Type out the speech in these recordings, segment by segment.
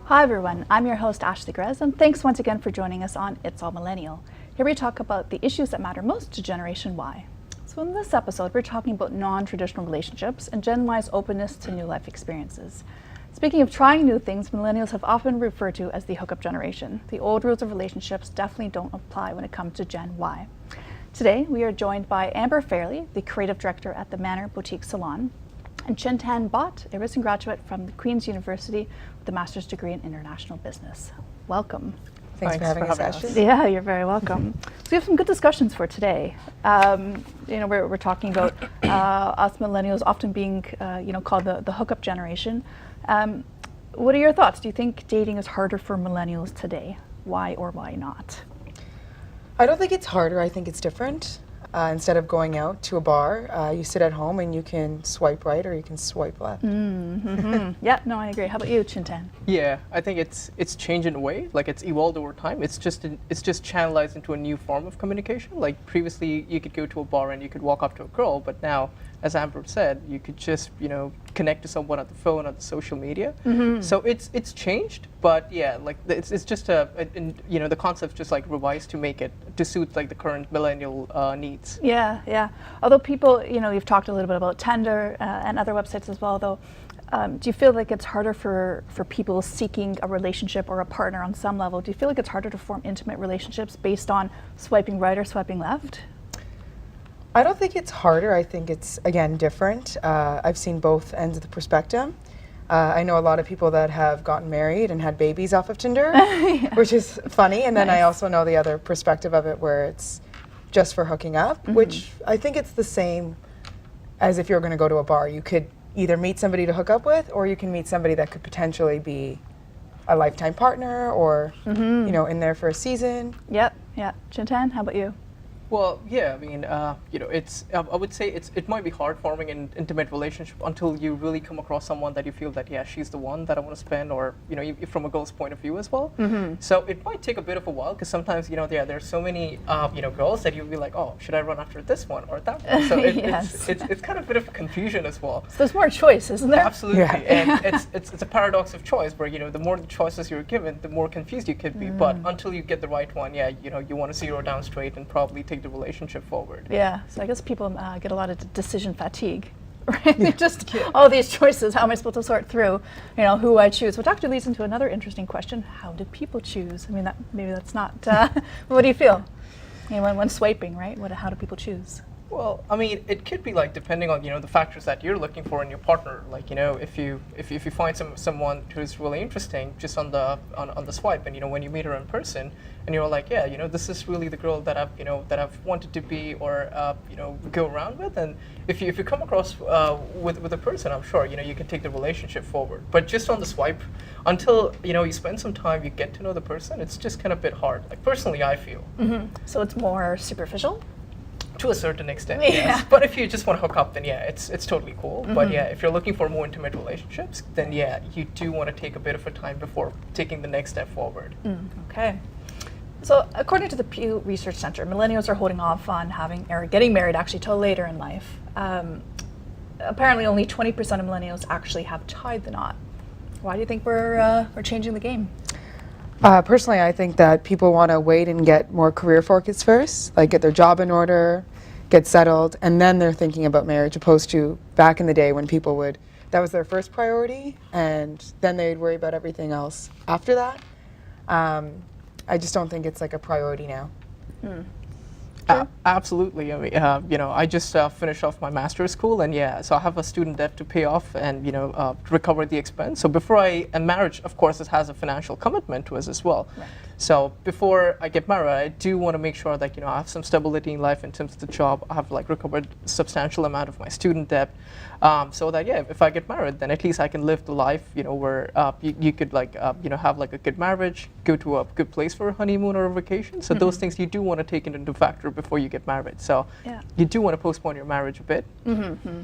Hi everyone, I'm your host Ashley Grez, and thanks once again for joining us on It's All Millennial. Here we talk about the issues that matter most to Generation Y. So in this episode, we're talking about non-traditional relationships and Gen Y's openness to new life experiences. Speaking of trying new things, millennials have often referred to as the hookup generation. The old rules of relationships definitely don't apply when it comes to Gen Y. Today, we are joined by Amber Fairlie, the creative director at the Manor Boutique Salon, and Chintan Bhatt, a recent graduate from the Queen's University with a master's degree in international business. Welcome. Thanks for having us, Ashley. Yeah, you're very welcome. So we have some good discussions for today. We're talking about us millennials often being, called the hookup generation. What are your thoughts? Do you think dating is harder for millennials today? Why or why not? I don't think it's harder. I think it's different. Instead of going out to a bar, you sit at home and you can swipe right or you can swipe left. Yeah, no, I agree. How about you, Chintan? Yeah, I think it's changed in a way. Like it's evolved over time. It's just channelized into a new form of communication. Like previously, you could go to a bar and you could walk up to a girl, but now, as Amber said, you could just connect to someone on the phone, on the social media. So it's changed, but yeah, like it's just the concept's just like revised to make it to suit like the current millennial needs. Yeah. Although people, you've talked a little bit about Tinder and other websites as well, though. Do you feel like it's harder for people seeking a relationship or a partner on some level? Do you feel like it's harder to form intimate relationships based on swiping right or swiping left? I don't think it's harder. I think it's, again, different. I've seen both ends of the perspective. I know a lot of people that have gotten married and had babies off of Tinder, which is funny. And then I also know the other perspective of it where it's just for hooking up, which I think it's the same as if you're going to go to a bar. You could either meet somebody to hook up with, or you can meet somebody that could potentially be a lifetime partner or, in there for a season. Yep. Chintan, how about you? Well, yeah, I mean, it's. I would say it might be hard forming an intimate relationship until you really come across someone that you feel that she's the one that I want to spend, or from a girl's point of view as well. So it might take a bit of a while because sometimes there's so many girls that you'll be like, oh, should I run after this one or that one? So it's kind of a bit of confusion as well. So there's more choice, isn't there? Absolutely, and it's a paradox of choice where the more the choices you're given, the more confused you could be. But until you get the right one, you want to zero down straight and probably take the relationship forward. Yeah, so I guess people get a lot of decision fatigue, right? Just all these choices, how am I supposed to sort through, who I choose? Which actually leads into another interesting question: how do people choose? I mean, maybe that's not. What do you feel? When swiping, right? How do people choose? Well, I mean, it could be like depending on the factors that you're looking for in your partner. Like if you find someone who's really interesting just on the swipe, and when you meet her in person, and you're like, yeah, this is really the girl that I've wanted to be or go around with. And if you come across with a person, I'm sure you can take the relationship forward. But just on the swipe, until you spend some time, you get to know the person. It's just kind of a bit hard. Like personally, I feel. So it's more superficial. To a certain extent, yes. But if you just want to hook up, then it's totally cool. But if you're looking for more intimate relationships, then you do want to take a bit of a time before taking the next step forward. Okay. So according to the Pew Research Center, millennials are holding off on getting married actually till later in life. Apparently only 20% of millennials actually have tied the knot. Why do you think we're changing the game? Personally, I think that people want to wait and get more career focused first, like get their job in order, get settled, and then they're thinking about marriage, opposed to back in the day when people that was their first priority, and then they'd worry about everything else after that. I just don't think it's like a priority now. Absolutely. I mean, I just finished off my master's school, and so I have a student debt to pay off and recover the expense. So and marriage, of course, it has a financial commitment to us as well. Right. So before I get married, I do want to make sure that I have some stability in life in terms of the job. I have recovered a substantial amount of my student debt, so that if I get married, then at least I can live the life where you could have a good marriage, go to a good place for a honeymoon or a vacation. So those things you do want to take into factor before you get married. So you do want to postpone your marriage a bit.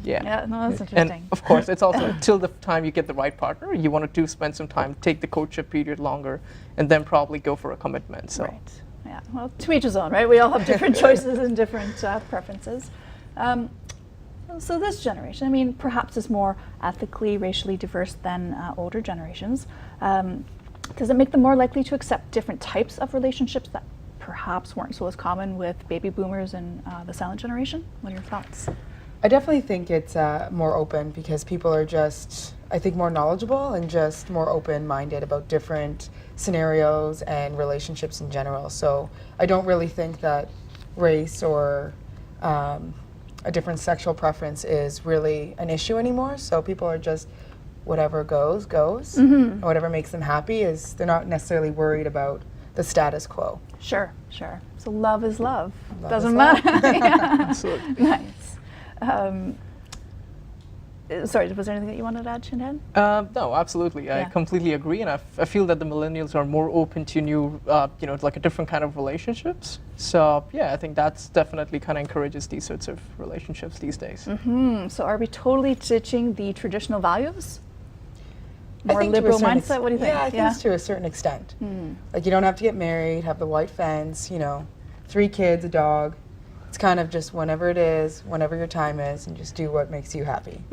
Yeah, no, that's interesting. And of course, it's also till the time you get the right partner, you want to spend some time, take the courtship period longer, and then probably go for a commitment. So. Right. Yeah. Well, to each his own, right? We all have different choices and different preferences. So this generation, I mean, perhaps is more ethically, racially diverse than older generations. Does it make them more likely to accept different types of relationships that perhaps weren't so as common with baby boomers and the silent generation? What are your thoughts? I definitely think it's more open because people are just, I think, more knowledgeable and just more open-minded about different scenarios and relationships in general. So I don't really think that race or a different sexual preference is really an issue anymore. So people are just, whatever goes, goes. And whatever makes them happy is, they're not necessarily worried about the status quo. Sure, sure. So love is love. Love Doesn't is matter. Yeah. Absolutely. Nice. Sorry, was there anything that you wanted to add, Chintan? No, absolutely. I Yeah. completely agree, and I feel that the millennials are more open to new, like a different kind of relationships. So yeah, I think that's definitely kind of encourages these sorts of relationships these days. So are we totally ditching the traditional values? I More think to a liberal certain mindset? What do you think? Yeah, I think it's to a certain extent. Like, you don't have to get married, have the white fence, 3 kids, a dog. It's kind of just whenever it is, whenever your time is, and just do what makes you happy.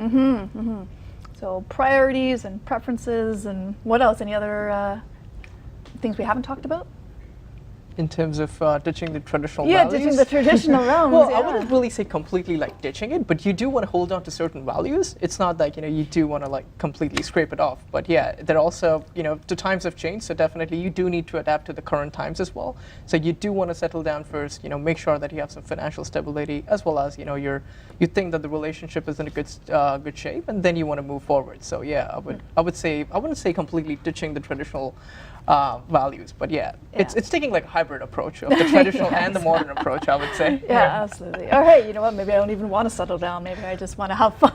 So priorities and preferences and what else? Any other things we haven't talked about? In terms of ditching the traditional Yeah, values. ditching the traditional realms. Well, yeah. I wouldn't really say completely like ditching it, but you do want to hold on to certain values. It's not like, you do want to like completely scrape it off. But yeah, there also, the times have changed, so definitely you do need to adapt to the current times as well. So you do want to settle down first, make sure that you have some financial stability, as well as, you think that the relationship is in a good shape, and then you want to move forward. So yeah, I wouldn't say completely ditching the traditional values, but yeah, it's taking like a hybrid approach of the traditional and the modern approach, I would say. Yeah, absolutely. All right, you know what? Maybe I don't even want to settle down. Maybe I just want to have fun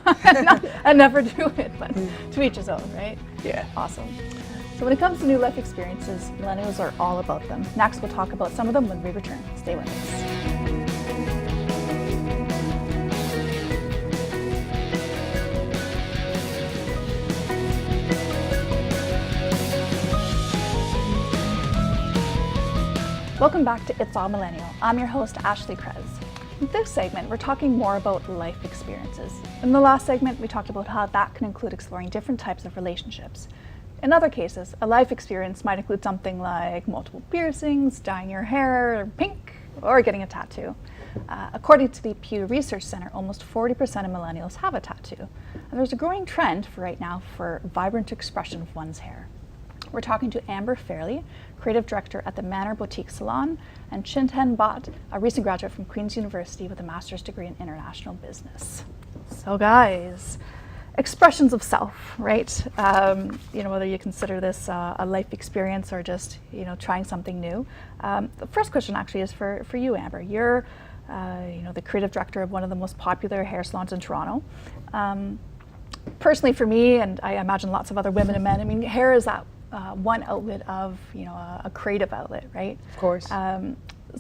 and never do it. But to each his own, right? Yeah. Awesome. So when it comes to new life experiences, millennials are all about them. Next, we'll talk about some of them when we return. Stay with us. Welcome back to It's All Millennial. I'm your host, Ashley Krez. In this segment, we're talking more about life experiences. In the last segment, we talked about how that can include exploring different types of relationships. In other cases, a life experience might include something like multiple piercings, dyeing your hair pink, or getting a tattoo. According to the Pew Research Center, almost 40% of millennials have a tattoo. And there's a growing trend right now for vibrant expression of one's hair. We're talking to Amber Fairlie, creative director at the Manor Boutique Salon, and Chintan Bhatt, a recent graduate from Queen's University with a master's degree in international business. So guys, expressions of self, right? Whether you consider this a life experience or just, trying something new. The first question actually is for you, Amber. You're, the creative director of one of the most popular hair salons in Toronto. Personally for me, and I imagine lots of other women and men, hair is that one outlet of, a creative outlet, right? Of course. So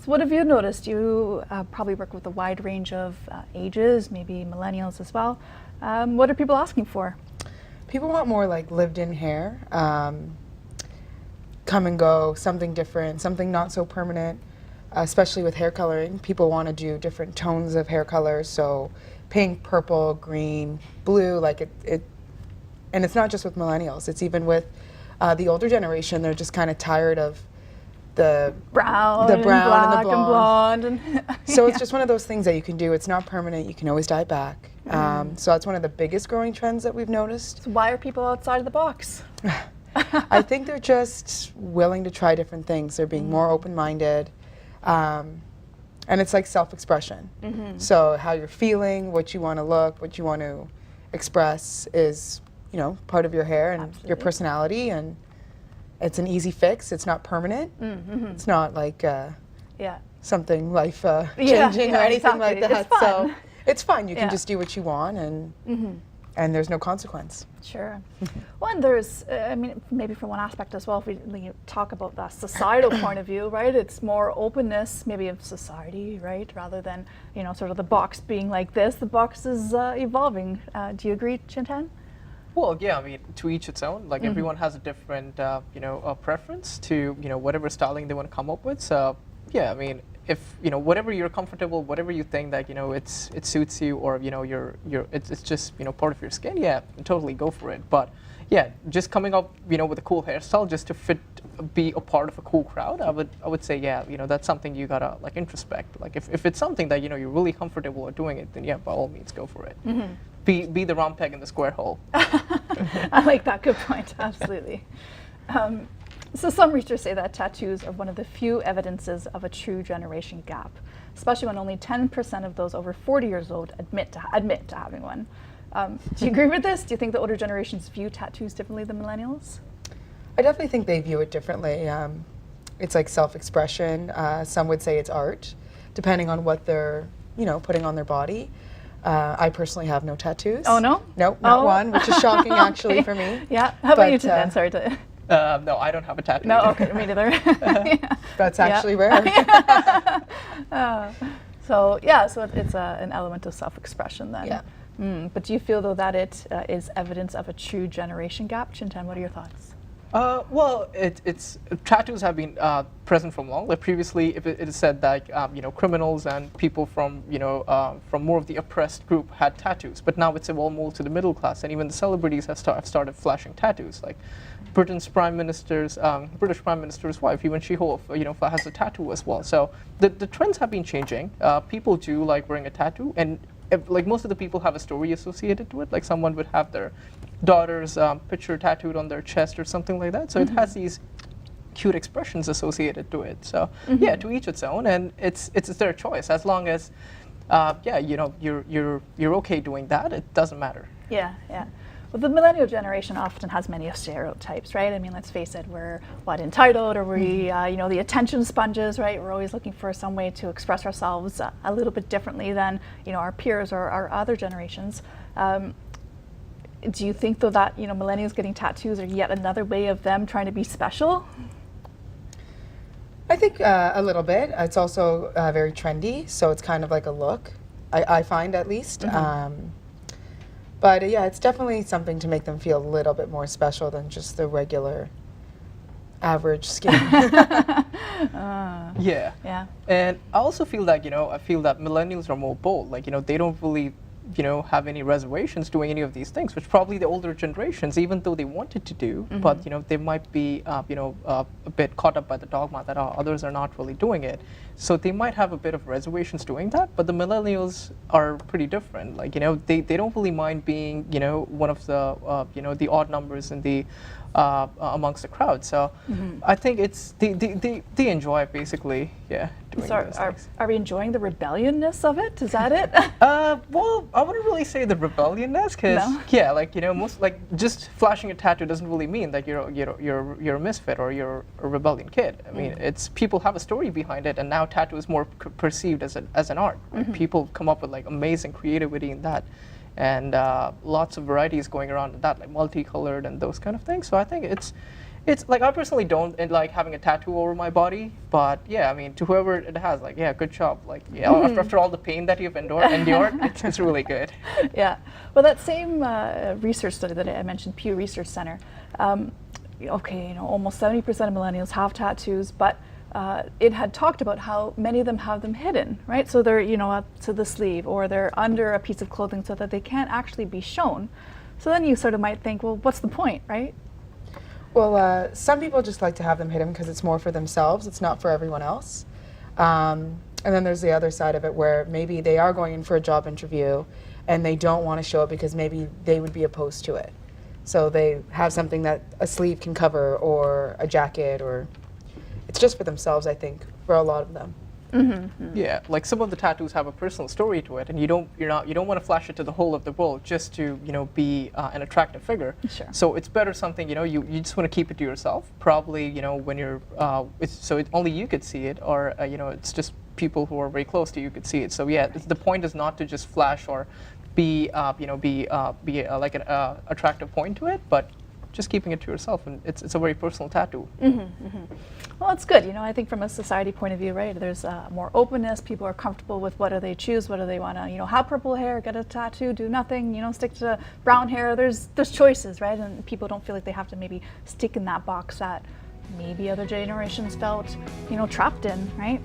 what have you noticed? You probably work with a wide range of ages, maybe millennials as well. What are people asking for? People want more like lived-in hair, come and go, something different, something not so permanent, especially with hair coloring. People want to do different tones of hair colors, so pink, purple, green, blue, and it's not just with millennials, it's even with the older generation. They're just kind of tired of the brown, and black, the and blonde. So it's just one of those things that you can do. It's not permanent. You can always dye back. So that's one of the biggest growing trends that we've noticed. So why are people outside of the box? I think they're just willing to try different things. They're being more open-minded. And it's like self-expression. So how you're feeling, what you want to look, what you want to express is, part of your hair and your personality, and it's an easy fix. It's not permanent. It's not like something life changing or anything like that. It's fun. So it's fun. You can just do what you want, and there's no consequence. Sure. Well, and there's, maybe from one aspect as well, if we talk about the societal point of view, right? It's more openness, maybe of society, right? Rather than, sort of the box being like this. The box is evolving. Do you agree, Chintan? Well, yeah, to each its own. Like everyone has a different, preference to, whatever styling they want to come up with. So, yeah, if whatever you're comfortable, whatever you think that it suits you, or it's just part of your skin, yeah, totally go for it. But yeah, just coming up, with a cool hairstyle just to be a part of a cool crowd. I would say, yeah, that's something you gotta like introspect. Like if it's something that you're really comfortable with doing it, then yeah, by all means, go for it. Be the round peg in the square hole. I like that. Good point. Absolutely. So some researchers say that tattoos are one of the few evidences of a true generation gap, especially when only 10% of those over 40 years old admit to having one. Do you agree with this? Do you think the older generations view tattoos differently than millennials? I definitely think they view it differently. It's like self-expression. Some would say it's art, depending on what they're, putting on their body. I personally have no tattoos. Oh, no? Nope, not one, which is shocking actually for me. Yeah. How about you, Chintan? Sorry to... No, I don't have a tattoo. No, okay, me neither. Yeah. That's actually rare. So it's an element of self-expression then. Yeah. But do you feel though that it is evidence of a true generation gap? Chintan, what are your thoughts? Well, it's tattoos have been present from long. Like previously, it is said that criminals and people from from more of the oppressed group had tattoos, but now it's evolved more to the middle class, and even the celebrities have started flashing tattoos. Like British Prime Minister's wife, even she has a tattoo as well. So the trends have been changing. People do like wearing a tattoo, and like most of the people have a story associated to it. Like someone would have their daughter's picture tattooed on their chest or something like that. So it has these cute expressions associated to it. So yeah, to each its own, and it's their choice as long as you're okay doing that. It doesn't matter. Yeah. Well, the millennial generation often has many stereotypes, right? I mean, let's face it, we're entitled, or we, the attention sponges, right? We're always looking for some way to express ourselves a little bit differently than, our peers or our other generations. Do you think, though, that, millennials getting tattoos are yet another way of them trying to be special? I think a little bit. It's also very trendy, so it's kind of like a look, I find at least. But yeah, it's definitely something to make them feel a little bit more special than just the regular average skin. Yeah. And I also feel that, I feel that millennials are more bold. Like, they don't really, have any reservations doing any of these things, which probably the older generations, even though they wanted to do, but, they might be, a bit caught up by the dogma that others are not really doing it. So they might have a bit of reservations doing that, but the millennials are pretty different. Like, they don't really mind being, one of the, the odd numbers in the, amongst the crowd. So I think it's, they enjoy basically, doing So those things. are we enjoying the rebelliousness of it? Is that it? Well, I wouldn't really say the rebelliousness, because most just flashing a tattoo doesn't really mean that you're a misfit or you're a rebellion kid. I mean, it's people have a story behind it, and now tattoo is more perceived as an art. Right? People come up with like amazing creativity in that, and lots of varieties going around in that, like multicolored and those kind of things. So I think it's like, I personally don't like having a tattoo over my body, but yeah, I mean, to whoever it has, like, yeah, good job. Like, yeah, after all the pain that you've endured, it's really good. Yeah. Well, that same research study that I mentioned, Pew Research Center, almost 70% of millennials have tattoos, but it had talked about how many of them have them hidden, right? So they're, up to the sleeve, or they're under a piece of clothing so that they can't actually be shown. So then you sort of might think, well, what's the point, right? Well, some people just like to have them hidden because it's more for themselves. It's not for everyone else. And then there's the other side of it where maybe they are going in for a job interview and they don't want to show it because maybe they would be opposed to it. So they have something that a sleeve can cover, or a jacket, or it's just for themselves, I think, for a lot of them. Yeah, like some of the tattoos have a personal story to it, and you don't want to flash it to the whole of the world just to be an attractive figure. Sure. So it's better something you just want to keep it to yourself. Probably when you're only you could see it, or it's just people who are very close to you could see it. So yeah, the point is not to just flash or be like an attractive point to it, but just keeping it to yourself, and it's a very personal tattoo. Well, it's good. I think from a society point of view, right? There's more openness. People are comfortable with what do they choose, what do they want to, have purple hair, get a tattoo, do nothing, stick to brown hair. There's choices, right? And people don't feel like they have to maybe stick in that box that maybe other generations felt, trapped in, right?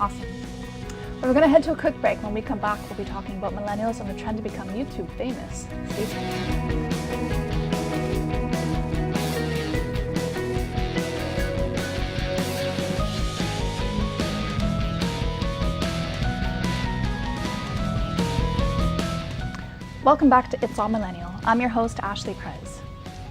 Awesome. Well, we're going to head to a quick break. When we come back, we'll be talking about millennials and the trend to become YouTube famous. Stay tuned. Welcome back to It's All Millennial. I'm your host, Ashley Krez.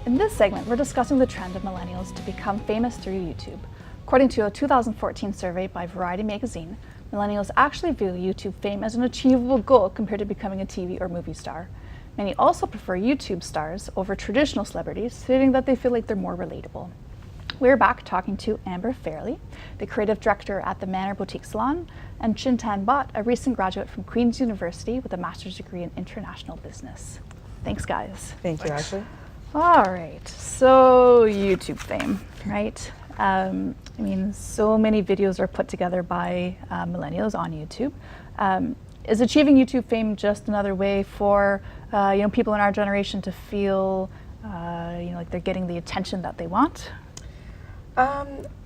In this segment, we're discussing the trend of millennials to become famous through YouTube. According to a 2014 survey by Variety magazine, millennials actually view YouTube fame as an achievable goal compared to becoming a TV or movie star. Many also prefer YouTube stars over traditional celebrities, stating that they feel like they're more relatable. We're back talking to Amber Fairlie, the creative director at the Manor Boutique Salon, and Chintan Bhatt, a recent graduate from Queen's University with a master's degree in international business. Thanks, guys. Thank you, Ashley. All right, so YouTube fame, right? I mean, so many videos are put together by millennials on YouTube. Is achieving YouTube fame just another way for people in our generation to feel like they're getting the attention that they want?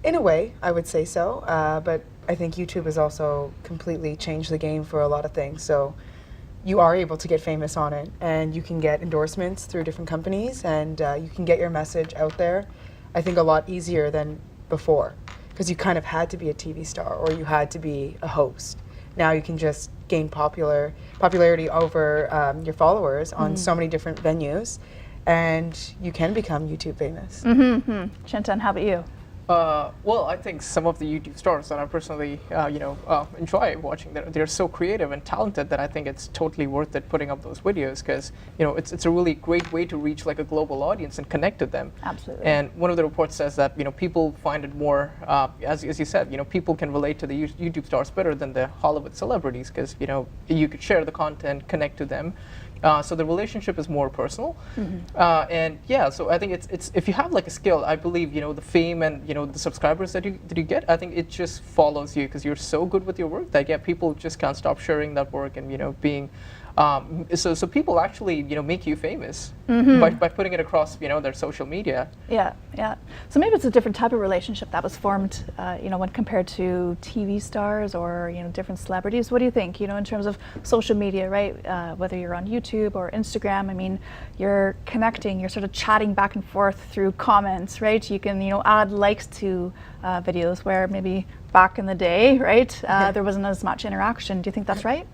In a way, I would say so, but I think YouTube has also completely changed the game for a lot of things. So you are able to get famous on it, and you can get endorsements through different companies, and you can get your message out there, I think, a lot easier than before, because you kind of had to be a TV star or you had to be a host. Now you can just gain popularity over your followers on so many different venues, and you can become YouTube famous. Chintan, how about you? Well, I think some of the YouTube stars that I personally, enjoy watching, they're so creative and talented that I think it's totally worth it putting up those videos, because it's a really great way to reach like a global audience and connect with them. Absolutely. And one of the reports says that people find it more, as you said, people can relate to the YouTube stars better than the Hollywood celebrities, because you could share the content, connect to them. So the relationship is more personal, and yeah. So I think it's if you have like a skill, I believe the fame and the subscribers that you get, I think it just follows you because you're so good with your work that people just can't stop sharing that work and being. So people actually make you famous by putting it across their social media. Yeah. So maybe it's a different type of relationship that was formed, when compared to TV stars or different celebrities. What do you think? In terms of social media, right? Whether you're on YouTube or Instagram, I mean, you're connecting, you're sort of chatting back and forth through comments, right? You can add likes to videos where maybe back in the day, right, there wasn't as much interaction. Do you think that's right?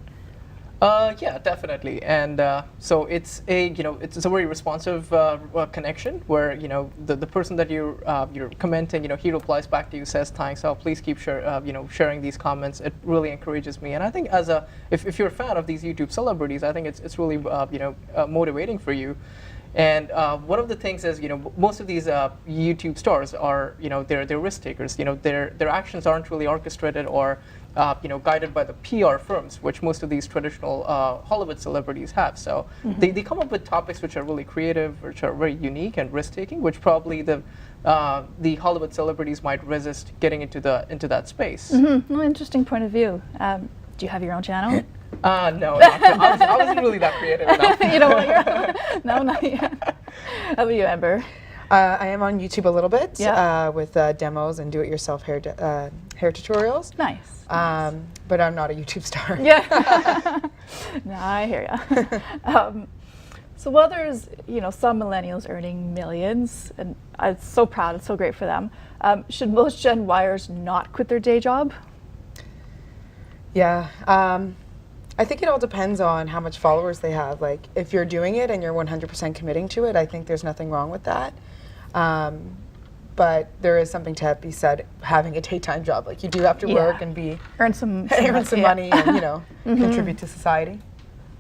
Yeah, definitely, and so it's a it's a very responsive connection where the person that you're commenting, he replies back to you, says thanks, please keep sharing these comments. It really encourages me, and I think as if you're a fan of these YouTube celebrities, I think it's really motivating for you. And one of the things is, most of these YouTube stars are, they're risk takers. Their actions aren't really orchestrated or, guided by the PR firms, which most of these traditional Hollywood celebrities have. So they come up with topics which are really creative, which are very unique and risk taking, which probably the Hollywood celebrities might resist getting into that space. Well, interesting point of view. Do you have your own channel? No, I wasn't really that creative enough. You know what? No, not yet. How about you, Amber? I am on YouTube a little bit Yeah. with demos and do-it-yourself hair tutorials. Nice. But I'm not a YouTube star. Yeah. No, I hear ya. So while there's some millennials earning millions, and I'm so proud, it's so great for them, should most Gen Yers not quit their day job? Yeah. I think it all depends on how much followers they have. Like, if you're doing it and you're 100% committing to it, I think there's nothing wrong with that. But there is something to be said having a daytime job. Like, you do have to work and earn some money and contribute to society.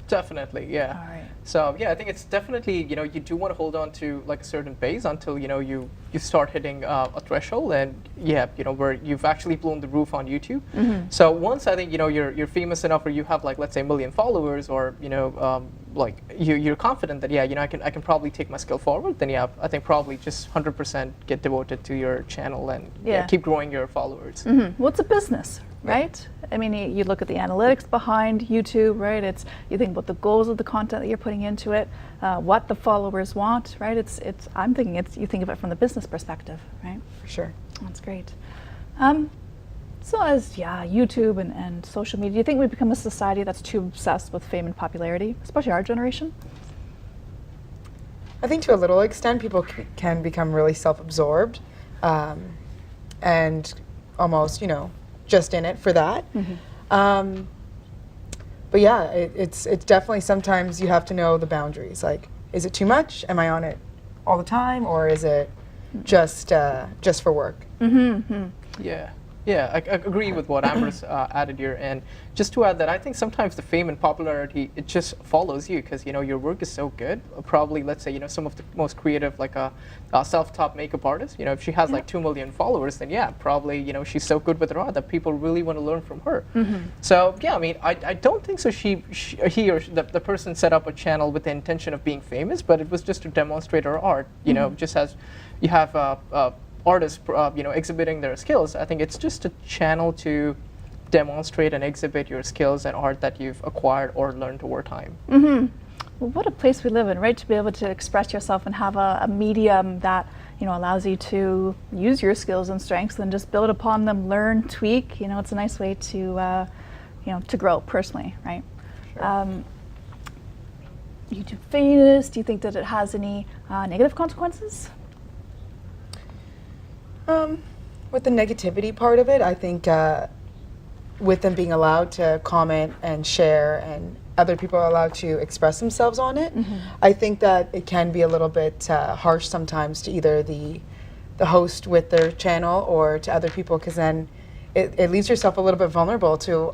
Definitely, yeah. All right. So yeah, I think it's definitely you do want to hold on to like a certain base until you start hitting a threshold, and where you've actually blown the roof on YouTube. So once I think you're famous enough, or you have like, let's say, 1 million followers, or like you're confident that I can probably take my skill forward, then I think probably just 100% get devoted to your channel and keep growing your followers. Well, it's a business, right? I mean, you look at the analytics behind YouTube, right? You think about the goals of the content that you're putting into it, what the followers want, right? I'm thinking you think of it from the business perspective, right? For sure. That's great. So as YouTube and social media, do you think we've become a society that's too obsessed with fame and popularity, especially our generation? I think to a little extent, people can become really self-absorbed and almost, just in it for that. But but yeah, it's definitely sometimes you have to know the boundaries. Like, is it too much? Am I on it all the time, or is it just for work? Yeah. Yeah, I agree with what Amber's added here, and just to add that I think sometimes the fame and popularity, it just follows you because your work is so good. Probably, let's say some of the most creative, like a self-taught makeup artist. If she has like 2 million followers, then yeah, probably she's so good with her art that people really want to learn from her. So yeah, I mean, I don't think so. He or the person set up a channel with the intention of being famous, but it was just to demonstrate her art. Just as you have artists, exhibiting their skills. I think it's just a channel to demonstrate and exhibit your skills and art that you've acquired or learned over time. Well, what a place we live in, right? To be able to express yourself and have a medium that allows you to use your skills and strengths and just build upon them, learn, tweak. It's a nice way to to grow personally, right? Sure. YouTube famous. Do you think that it has any negative consequences? With the negativity part of it, I think with them being allowed to comment and share and other people are allowed to express themselves on it, I think that it can be a little bit harsh sometimes to either the host with their channel or to other people, because then it leaves yourself a little bit vulnerable to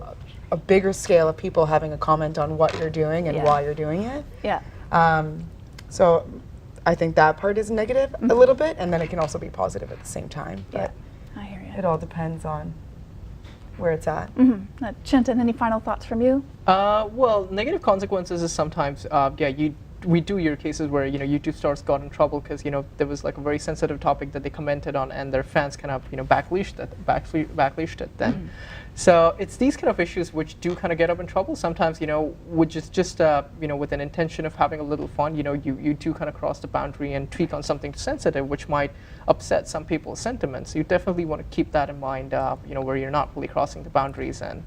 a bigger scale of people having a comment on what you're doing and why you're doing it. Yeah. So I think that part is negative a little bit, and then it can also be positive at the same time. But I hear you. it all depends on where it's at. Chintan, any final thoughts from you? Well, negative consequences is sometimes, we do hear cases where YouTube stars got in trouble because there was like a very sensitive topic that they commented on, and their fans kind of backleashed it then. So it's these kind of issues which do kind of get up in trouble sometimes. Which is just with an intention of having a little fun. You do kind of cross the boundary and tweak on something sensitive, which might upset some people's sentiments. So you definitely want to keep that in mind. Where you're not really crossing the boundaries and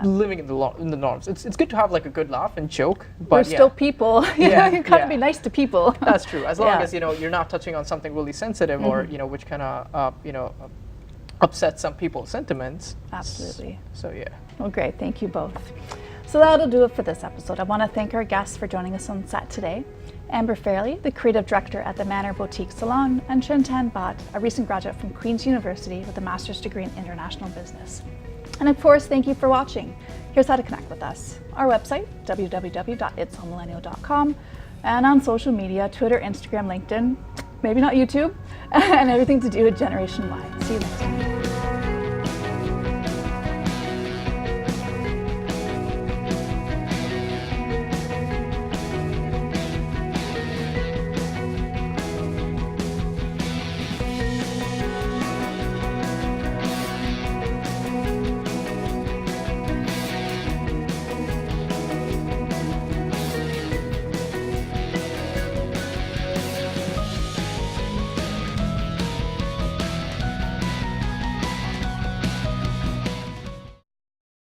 living in the norms. It's good to have like a good laugh and joke, but we're still people. You gotta be nice to people. That's true. As long as you're not touching on something really sensitive or which kind of upset some people's sentiments. Absolutely. So yeah. Well, great. Thank you both. So that'll do it for this episode. I want to thank our guests for joining us on set today. Amber Fairlie, the creative director at the Manor Boutique Salon, and Chintan Bhatt, a recent graduate from Queen's University with a master's degree in international business. And of course, thank you for watching. Here's how to connect with us. Our website, www.itsallmillennial.com, and on social media, Twitter, Instagram, LinkedIn, maybe not YouTube, and everything to do with Generation Y. See you next time.